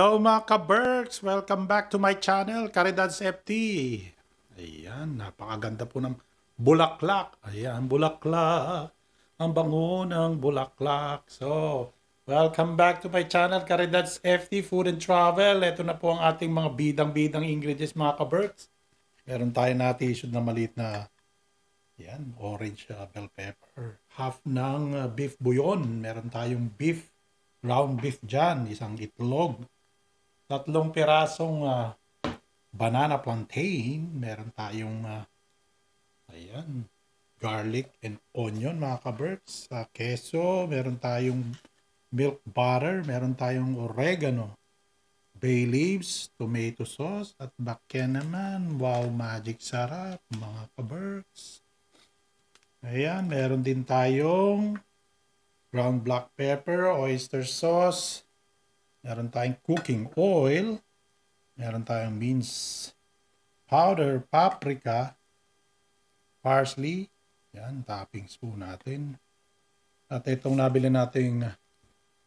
Hello mga ka-Berks! Welcome back to my channel, Karidads FT. Ayan, napakaganda po ng bulaklak. Ayan, bulaklak. Ang bango ng bulaklak. So, welcome back to my channel, Karidads FT Food and Travel. Ito na po ang ating mga bidang-bidang ingredients mga ka-Berks. Meron tayo na-issued na maliit na yan, orange bell pepper. Half ng beef bouillon. Meron tayong ground beef dyan, isang itlog, 3 pirasong banana plantain, meron tayong ayan, garlic and onion mga ka-Berks, keso, meron tayong milk butter, meron tayong oregano, bay leaves, tomato sauce, at bakya naman, wow, magic sarap mga ka-Berks. Ayan, meron din tayong ground black pepper, oyster sauce, meron tayong cooking oil, meron tayong minced powder, paprika, parsley, yan, toppings po natin. At itong nabili nating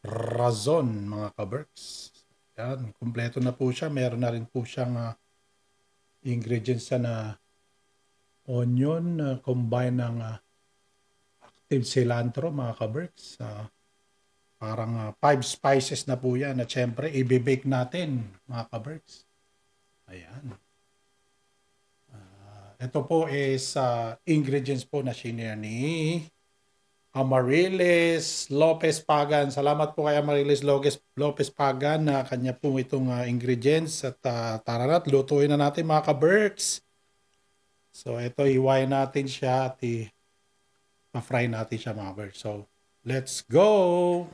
razon mga ka-Berks. Yan, kumpleto na po siya. Meron na rin po siyang ingredients na onion, combine ng cilantro mga ka-Berks. Parang 5 spices na po yan at syempre i-bake natin mga ka-Berks. Ayan. Ito po is ingredients po na shinare ni Amarilis Lopez Pagan. Salamat po kay Amarilis Lopez Pagan na kanya po itong ingredients at tara na, lutuin na natin mga ka-Berks. So ito, iwain natin siya at ma-fry natin siya mga Berks. So, let's go!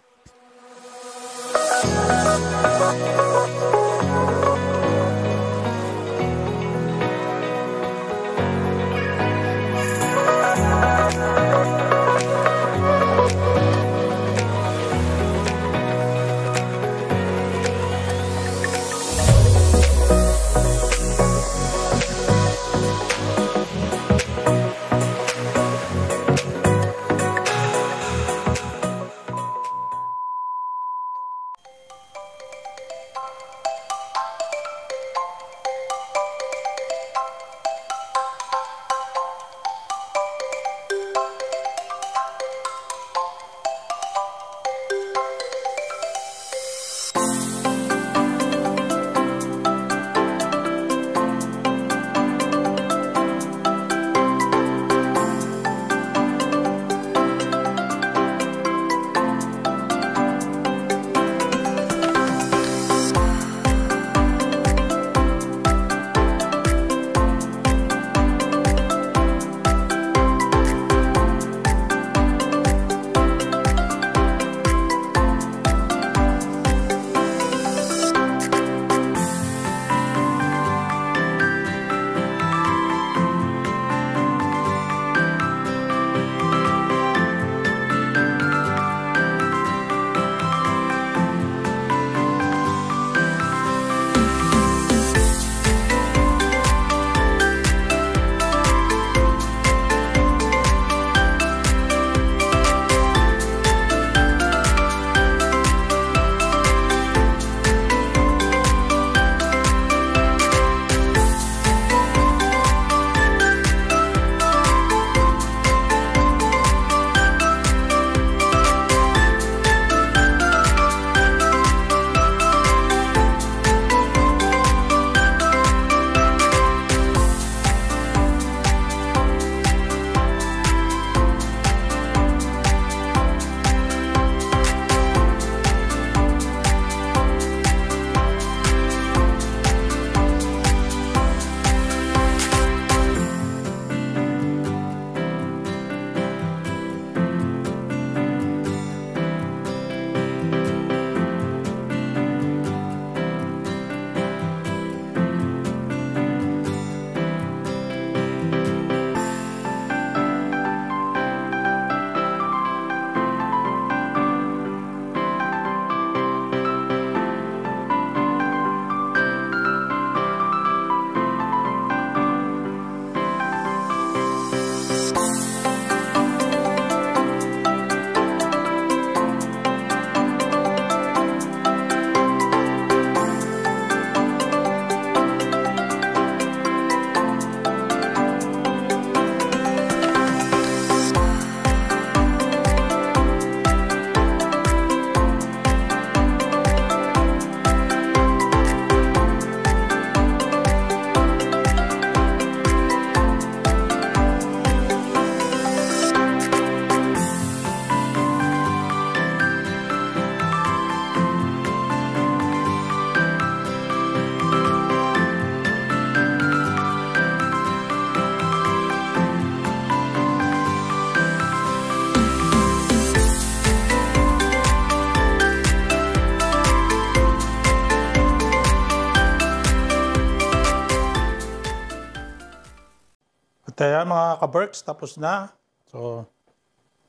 Kaya mga ka-Berks, tapos na. So,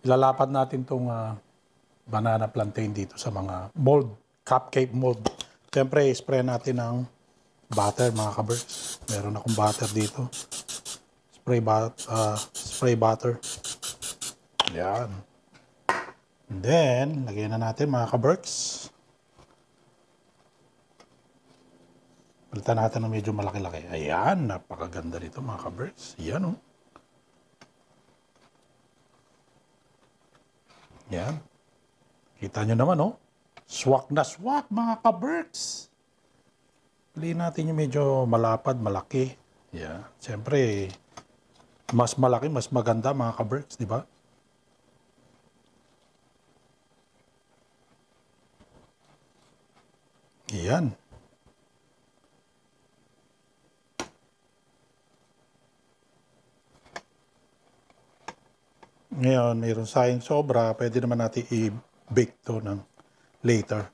ilalapat natin itong banana plantain dito sa mga mold, cupcake mold. Siyempre, spray natin ng butter mga ka-Berks. Meron akong butter dito. Spray butter. Yan. And then, lagyan na natin mga ka-Berks. Palitan natin ng medyo malaki-laki. Ayan, napakaganda nito mga ka-Berks. Yan, oh. Yan. Kita nyo naman, oh. Swak na swak, mga ka-Berks. Piliin natin yung medyo malapad, malaki. Yan. Siyempre, mas malaki, mas maganda, mga ka-Berks, di ba? Yan. Ngayon, mayroon sayang sobra, pwede naman natin i-bake to ng later.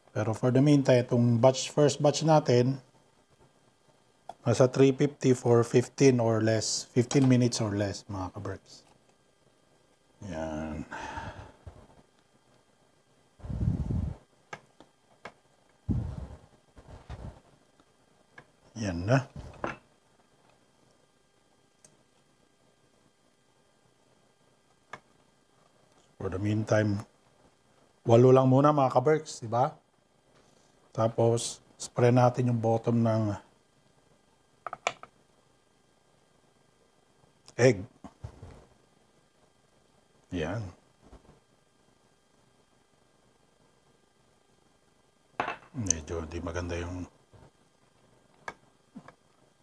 Pero for the meantime, itong first batch natin, nasa 350 for 15 or less, 15 minutes or less, mga ka-Berks. Yan. Yan na. For the meantime, 8 lang muna mga ka-Berks, di ba? Tapos, spray natin yung bottom ng egg. Yan. Medyo di maganda yung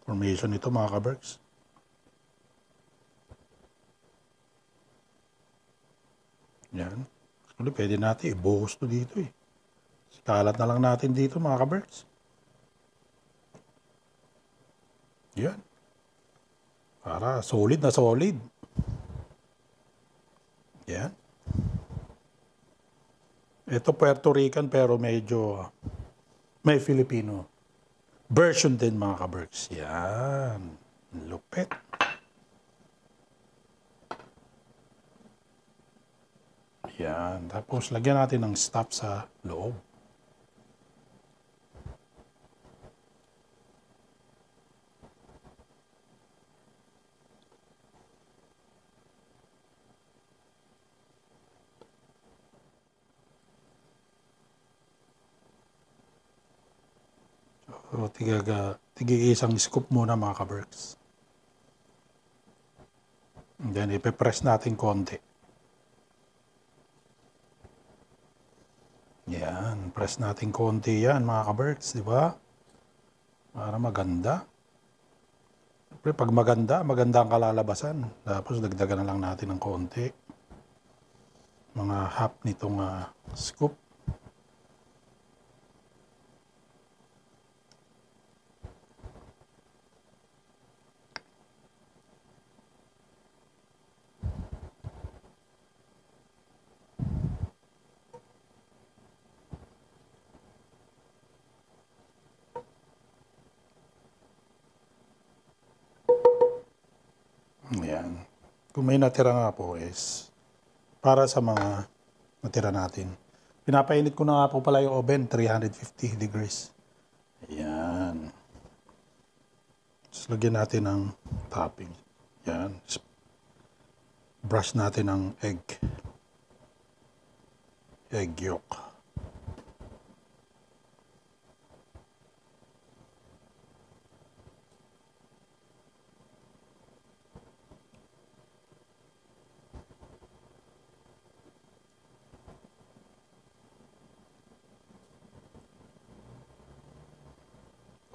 formation nito mga ka-Berks. Yan. Actually, pwede natin i-buhos to dito eh. Kalat na lang natin dito mga ka-Berks. Yan. Para solid na solid. Yan. Ito Puerto Rican pero medyo may Filipino version din mga ka-Berks. Yan. Lupit. Yan. Tapos, lagyan natin ng stuff sa loob. So, tig-isang scoop muna mga ka-Berks. And then, ipipress natin konti. Yan, press natin konti yan mga ka-Berks, di ba? Para maganda. Siyempre, pag maganda ang kalalabasan. Tapos dagdagan na lang natin ng konti. Mga half nitong scoop. Ayan. Kung may natira nga po is para sa mga natira natin. Pinapainit ko na nga po pala yung oven, 350 degrees. Ayan. Tapos lagyan natin ng topping. Ayan. Brush natin ng egg. Egg yolk.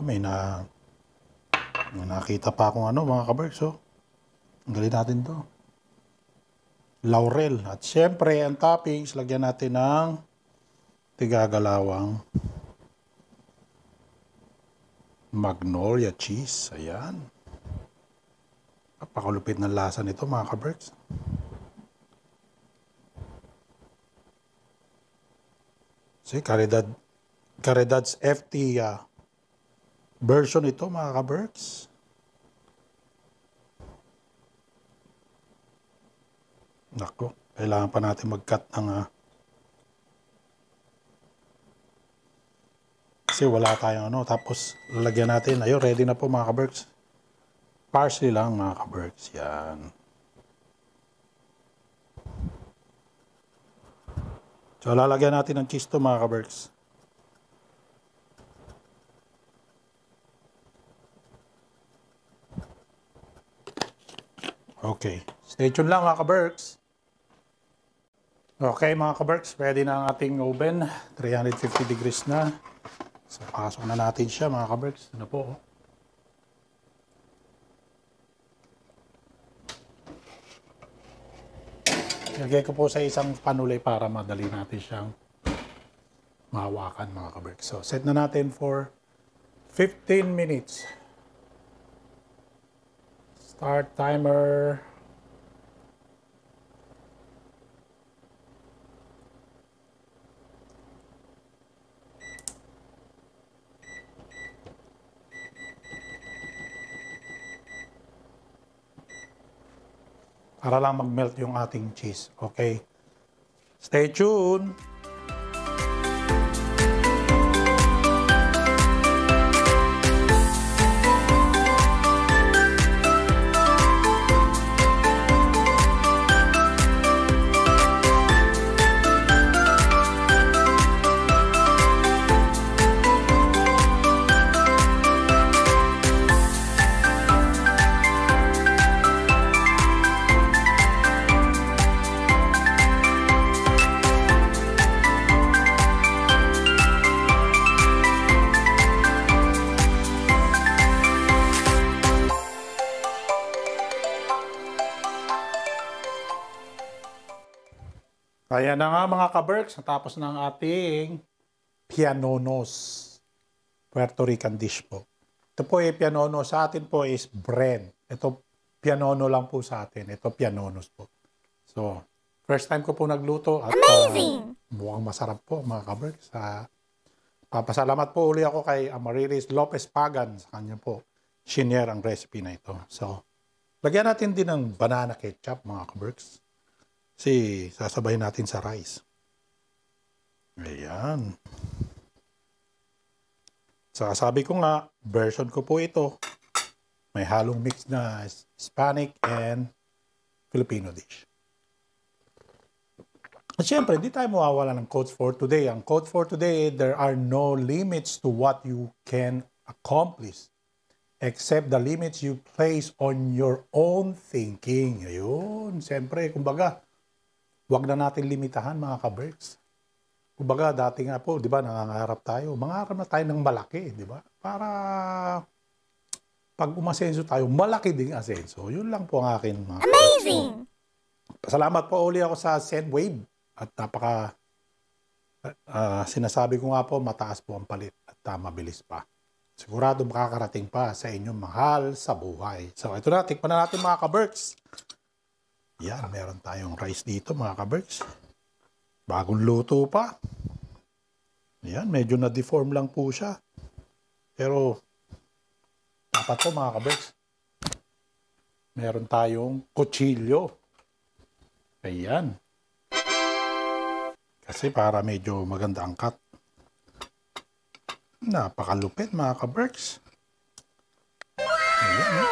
May nakita pa akong mga ka-Berks, oh. Tanggalin natin to. Laurel. At syempre, ang toppings, lagyan natin ng tigagalawang magnolia cheese. Ayan. Napakalupit ng lasa nito mga ka-Berks. See, Caridad's FT version ito mga ka-Berks. Naku, kailangan pa natin mag-cut ng kasi wala tayong ano. Tapos lalagyan natin. Ayun, ready na po mga kaberks. Parsley lang mga kaberks. Yan. So lalagyan natin ng cheese to mga kaberks. Okay. Stay tuned lang mga kaberks. Okay mga kaberks, ready na ang ating oven. 350 degrees na. So pasok na natin siya mga kaberks. Ano po? Ilagay ko po sa isang panulay para madali natin siyang mahawakan mga kaberks. So set na natin for 15 minutes. Start timer. Para lang mag-melt yung ating cheese. Okay. Stay tuned. Ayan na nga mga kaberks, natapos na ang ating pianonos. Puerto Rican dish po. Ito po pianono sa atin po is bread. Ito pianono lang po sa atin. Ito pianonos po. So, first time ko po nagluto at mukhang masarap po mga kaberks. Papasalamat po uli ako kay Amarilis Lopez Pagan sa kanya po. Shinare ang recipe na ito. So, lagyan natin din ng banana ketchup mga kaberks. Kasi sasabay natin sa rice. Ayan. So, sabi ko nga, version ko po ito. May halong mix na Hispanic and Filipino dish. At syempre, di tayo mawawala ng quotes for today. Ang quote for today, there are no limits to what you can accomplish except the limits you place on your own thinking. Ayun. Siyempre, kumbaga, huwag na natin limitahan mga kaberks. Kumbaga, dati nga po, di ba, nangangarap tayo. Mangarap na tayo ng malaki, di ba? Para pag umasenso tayo, malaki ding asenso. Yun lang po ang akin mga amazing! Pasalamat po uli ako sa Sendwave. At napaka, sinasabi ko nga po, mataas po ang palit at mabilis pa. Sigurado makakarating pa sa inyong mahal sa buhay. So, ito na, tikman na natin mga kaberks. Yan, meron tayong rice dito mga kaberks. Bagong luto pa. Yan, medyo na-deform lang po siya. Pero, dapat po mga kaberks. Meron tayong kutsilyo. Ayan. Kasi para medyo maganda ang cut. Napakalupit mga kaberks. Ayan.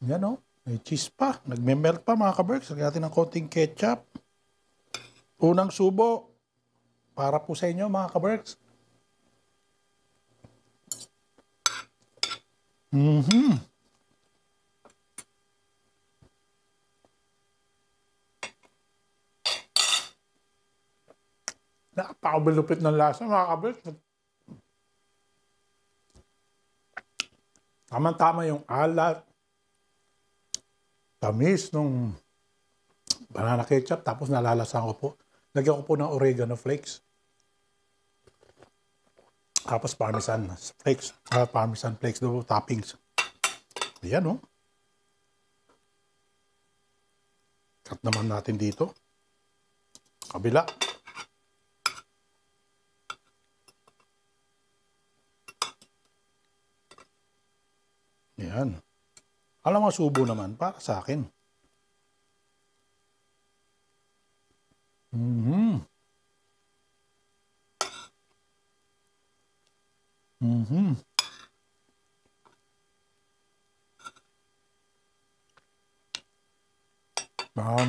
Yan o. May cheese pa. Nagme-melt pa mga kaberks. Lagyan natin ng konting ketchup. Unang subo. Para po sa inyo mga kaberks. Napakabalupit ng lasa mga kaberks. Tama-tama yung alat. Tamis nung banana ketchup. Tapos nalalasan ko po. Lagyan ko po ng oregano flakes. Tapos parmesan flakes. Parmesan flakes do toppings. Ayan o. Cut naman natin dito. Kabila. Ayan. Alam mo, subo naman para sa akin. Mhm. Mhm.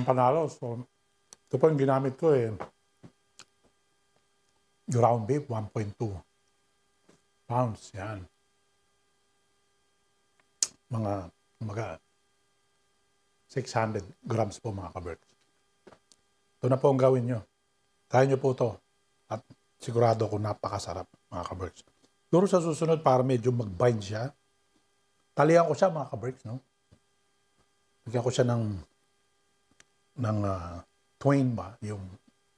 Panalo. So, ito po yung ginamit ko eh. Ground beef, 1.2 pounds. Yan. Mga 600 grams po mga kaberks. Ito na po ang gawin nyo. Kaya nyo po ito. At sigurado ko napakasarap mga kaberks. Siguro sa susunod para medyo mag-bind siya. Talihan ko siya mga kaberks, no? Lagyan ko siya ng twain ba? Yung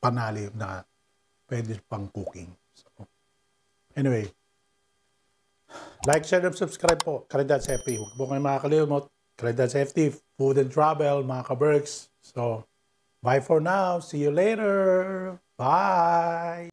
panali na pwede pang cooking. So, anyway, like, share, and subscribe po. Caridad FT. Huwag po kayo makakalimot. Caridad FT, food and travel, mga kaberks. So, bye for now. See you later. Bye!